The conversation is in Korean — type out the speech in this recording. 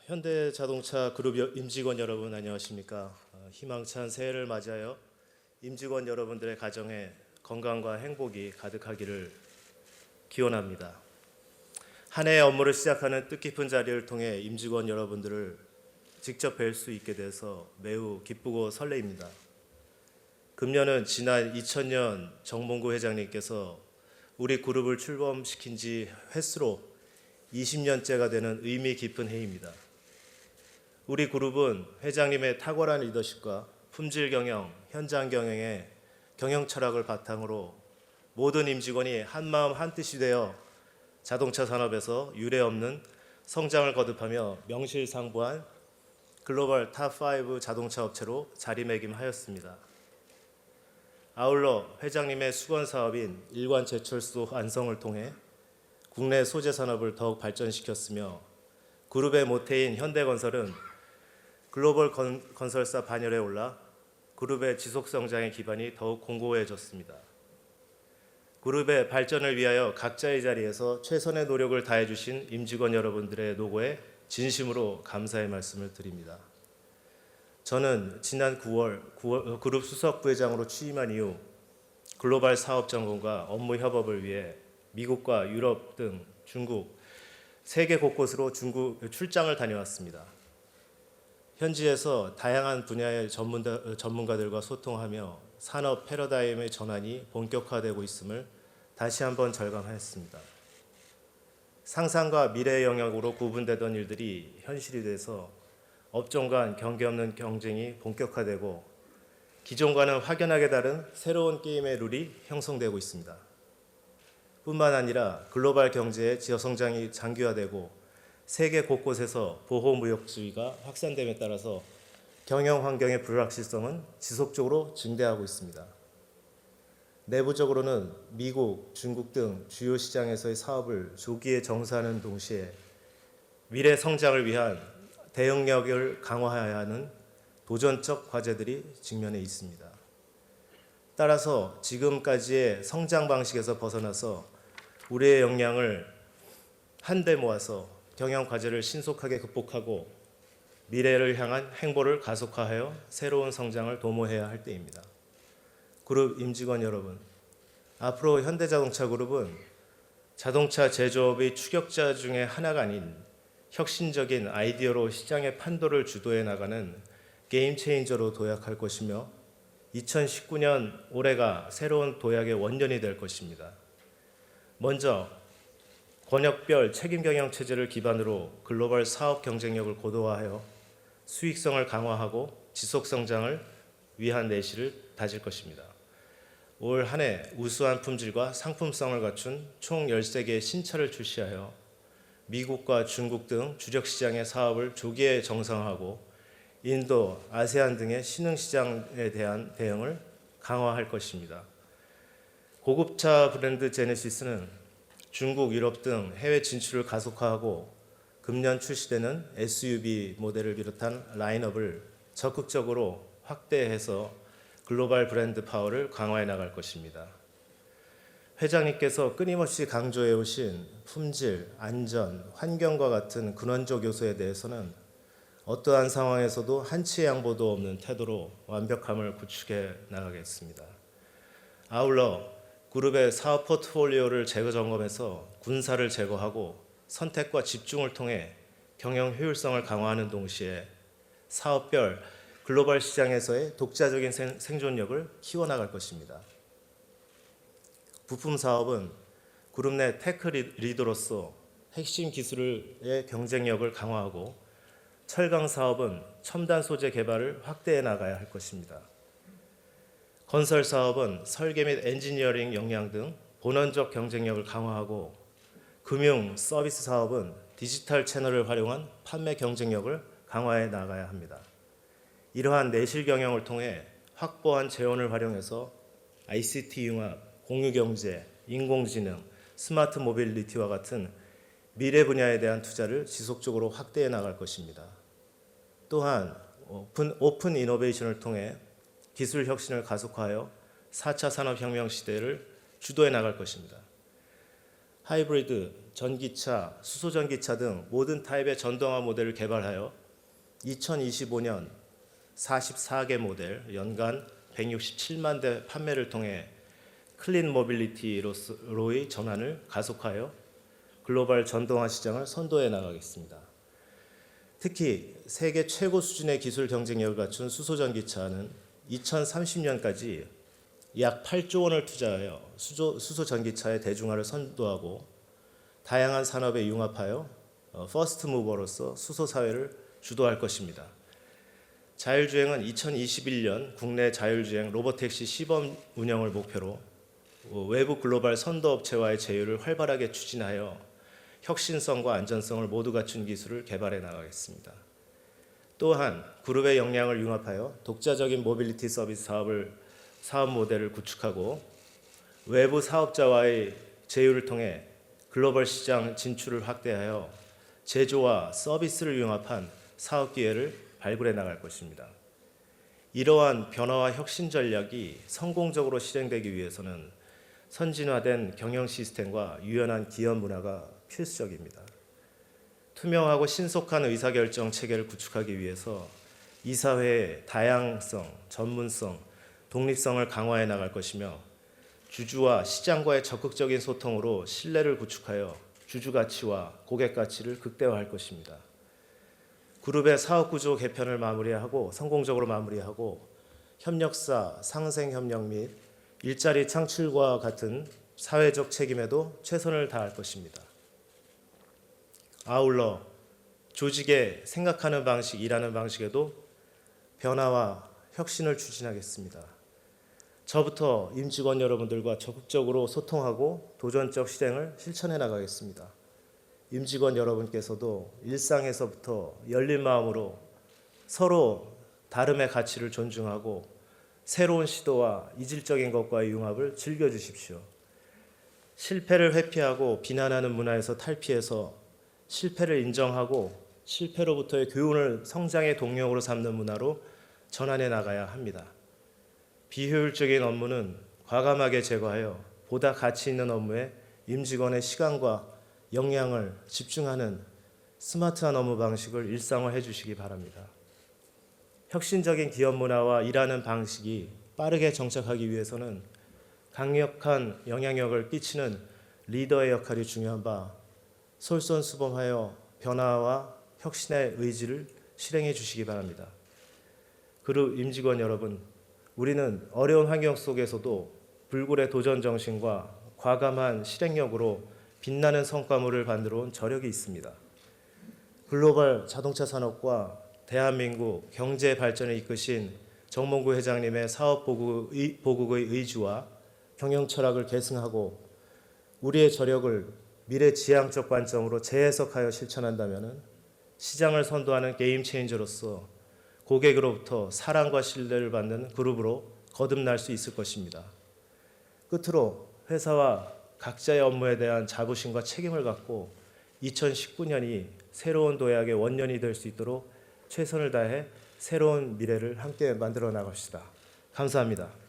현대자동차 그룹 임직원 여러분 안녕하십니까? 희망찬 새해를 맞이하여 임직원 여러분들의 가정에 건강과 행복이 가득하기를 기원합니다. 한 해의 업무를 시작하는 뜻깊은 자리를 통해 임직원 여러분들을 직접 뵐 수 있게 돼서 매우 기쁘고 설레입니다. 금년은 지난 2000년 정몽구 회장님께서 우리 그룹을 출범시킨 지 횟수로 20년째가 되는 의미 깊은 해입니다. 우리 그룹은 회장님의 탁월한 리더십과 품질 경영, 현장 경영의 경영 철학을 바탕으로 모든 임직원이 한마음 한뜻이 되어 자동차 산업에서 유례없는 성장을 거듭하며 명실상부한 글로벌 탑5 자동차 업체로 자리매김하였습니다. 아울러 회장님의 수건 사업인 일관 제철소 완성을 통해 국내 소재 산업을 더욱 발전시켰으며 그룹의 모태인 현대건설은 글로벌 건설사 반열에 올라 그룹의 지속 성장의 기반이 더욱 공고해졌습니다. 그룹의 발전을 위하여 각자의 자리에서 최선의 노력을 다해 주신 임직원 여러분들의 노고에 진심으로 감사의 말씀을 드립니다. 저는 지난 9월 그룹 수석 부회장으로 취임한 이후 글로벌 사업 전공과 업무 협업을 위해 미국과 유럽 등 중국, 세계 곳곳으로 출장을 다녀왔습니다. 현지에서 다양한 분야의 전문가들과 소통하며 산업 패러다임의 전환이 본격화되고 있음을 다시 한번 절감하였습니다. 상상과 미래의 영역으로 구분되던 일들이 현실이 돼서 업종 간 경계 없는 경쟁이 본격화되고 기존과는 확연하게 다른 새로운 게임의 룰이 형성되고 있습니다. 뿐만 아니라 글로벌 경제의 지역성장이 장기화되고 세계 곳곳에서 보호무역주의가 확산됨에 따라서 경영 환경의 불확실성은 지속적으로 증대하고 있습니다. 내부적으로는 미국, 중국 등 주요 시장에서의 사업을 조기에 정사하는 동시에 미래 성장을 위한 대응력을 강화해야 하는 도전적 과제들이 직면해 있습니다. 따라서 지금까지의 성장 방식에서 벗어나서 우리의 역량을 한데 모아서 경영 과제를 신속하게 극복하고 미래를 향한 행보를 가속화하여 새로운 성장을 도모해야 할 때입니다. 그룹 임직원 여러분, 앞으로 현대자동차 그룹은 자동차 제조업의 추격자 중에 하나가 아닌 혁신적인 아이디어로 시장의 판도를 주도해 나가는 게임 체인저로 도약할 것이며 2019년 올해가 새로운 도약의 원년이 될 것입니다. 먼저 권역별 책임 경영 체제를 기반으로 글로벌 사업 경쟁력을 고도화하여 수익성을 강화하고 지속 성장을 위한 내실을 다질 것입니다. 올 한 해 우수한 품질과 상품성을 갖춘 총 13개의 신차를 출시하여 미국과 중국 등 주력 시장의 사업을 조기에 정상화하고 인도, 아세안 등의 신흥 시장에 대한 대응을 강화할 것입니다. 고급차 브랜드 제네시스는 중국, 유럽 등 해외 진출을 가속화하고 금년 출시되는 SUV 모델을 비롯한 라인업을 적극적으로 확대해서 글로벌 브랜드 파워를 강화해 나갈 것입니다. 회장님께서 끊임없이 강조해 오신 품질, 안전, 환경과 같은 근원적 요소에 대해서는 어떠한 상황에서도 한치의 양보도 없는 태도로 완벽함을 구축해 나가겠습니다. 아울러 그룹의 사업 포트폴리오를 재점검해서 군사를 제거하고 선택과 집중을 통해 경영 효율성을 강화하는 동시에 사업별 글로벌 시장에서의 독자적인 생존력을 키워나갈 것입니다. 부품 사업은 그룹 내 테크 리더로서 핵심 기술의 경쟁력을 강화하고 철강 사업은 첨단 소재 개발을 확대해 나가야 할 것입니다. 건설 사업은 설계 및 엔지니어링 역량 등 본원적 경쟁력을 강화하고 금융 서비스 사업은 디지털 채널을 활용한 판매 경쟁력을 강화해 나가야 합니다. 이러한 내실 경영을 통해 확보한 재원을 활용해서 ICT 융합, 공유경제, 인공지능, 스마트 모빌리티와 같은 미래 분야에 대한 투자를 지속적으로 확대해 나갈 것입니다. 또한 오픈 이노베이션을 통해 기술 혁신을 가속화하여 4차 산업혁명 시대를 주도해 나갈 것입니다. 하이브리드, 전기차, 수소전기차 등 모든 타입의 전동화 모델을 개발하여 2025년 44개 모델 연간 167만 대 판매를 통해 클린 모빌리티로의 전환을 가속하여 글로벌 전동화 시장을 선도해 나가겠습니다. 특히 세계 최고 수준의 기술 경쟁력을 갖춘 수소전기차는 2030년까지 약 8조 원을 투자하여 수소전기차의 대중화를 선도하고 다양한 산업에 융합하여 퍼스트 무버로서 수소사회를 주도할 것입니다. 자율주행은 2021년 국내 자율주행 로보택시 시범 운영을 목표로 외부 글로벌 선도업체와의 제휴를 활발하게 추진하여 혁신성과 안전성을 모두 갖춘 기술을 개발해 나가겠습니다. 또한 그룹의 역량을 융합하여 독자적인 모빌리티 서비스 사업 모델을 구축하고 외부 사업자와의 제휴를 통해 글로벌 시장 진출을 확대하여 제조와 서비스를 융합한 사업 기회를 발굴해 나갈 것입니다. 이러한 변화와 혁신 전략이 성공적으로 실행되기 위해서는 선진화된 경영 시스템과 유연한 기업 문화가 필수적입니다. 투명하고 신속한 의사결정 체계를 구축하기 위해서 이사회의 다양성, 전문성, 독립성을 강화해 나갈 것이며 주주와 시장과의 적극적인 소통으로 신뢰를 구축하여 주주 가치와 고객 가치를 극대화할 것입니다. 그룹의 사업 구조 개편을 성공적으로 마무리하고 협력사 상생 협력 및 일자리 창출과 같은 사회적 책임에도 최선을 다할 것입니다. 아울러 조직의 생각하는 방식, 일하는 방식에도 변화와 혁신을 추진하겠습니다. 저부터 임직원 여러분들과 적극적으로 소통하고 도전적 실행을 실천해 나가겠습니다. 임직원 여러분께서도 일상에서부터 열린 마음으로 서로 다름의 가치를 존중하고 새로운 시도와 이질적인 것과의 융합을 즐겨주십시오. 실패를 회피하고 비난하는 문화에서 탈피해서 실패를 인정하고 실패로부터의 교훈을 성장의 동력으로 삼는 문화로 전환해 나가야 합니다. 비효율적인 업무는 과감하게 제거하여 보다 가치 있는 업무에 임직원의 시간과 역량을 집중하는 스마트한 업무 방식을 일상화해 주시기 바랍니다. 혁신적인 기업 문화와 일하는 방식이 빠르게 정착하기 위해서는 강력한 영향력을 끼치는 리더의 역할이 중요한 바 솔선수범하여 변화와 혁신의 의지를 실행해 주시기 바랍니다. 그룹 임직원 여러분, 우리는 어려운 환경 속에서도 불굴의 도전 정신과 과감한 실행력으로 빛나는 성과물을 만들어 온 저력이 있습니다. 글로벌 자동차 산업과 대한민국 경제 발전을 이끄신 정몽구 회장님의 사업 보국의 의지와 경영 철학을 계승하고 우리의 저력을 미래 지향적 관점으로 재해석하여 실천한다면 시장을 선도하는 게임 체인저로서 고객으로부터 사랑과 신뢰를 받는 그룹으로 거듭날 수 있을 것입니다. 끝으로 회사와 각자의 업무에 대한 자부심과 책임을 갖고 2019년이 새로운 도약의 원년이 될 수 있도록 최선을 다해 새로운 미래를 함께 만들어 나갑시다. 감사합니다.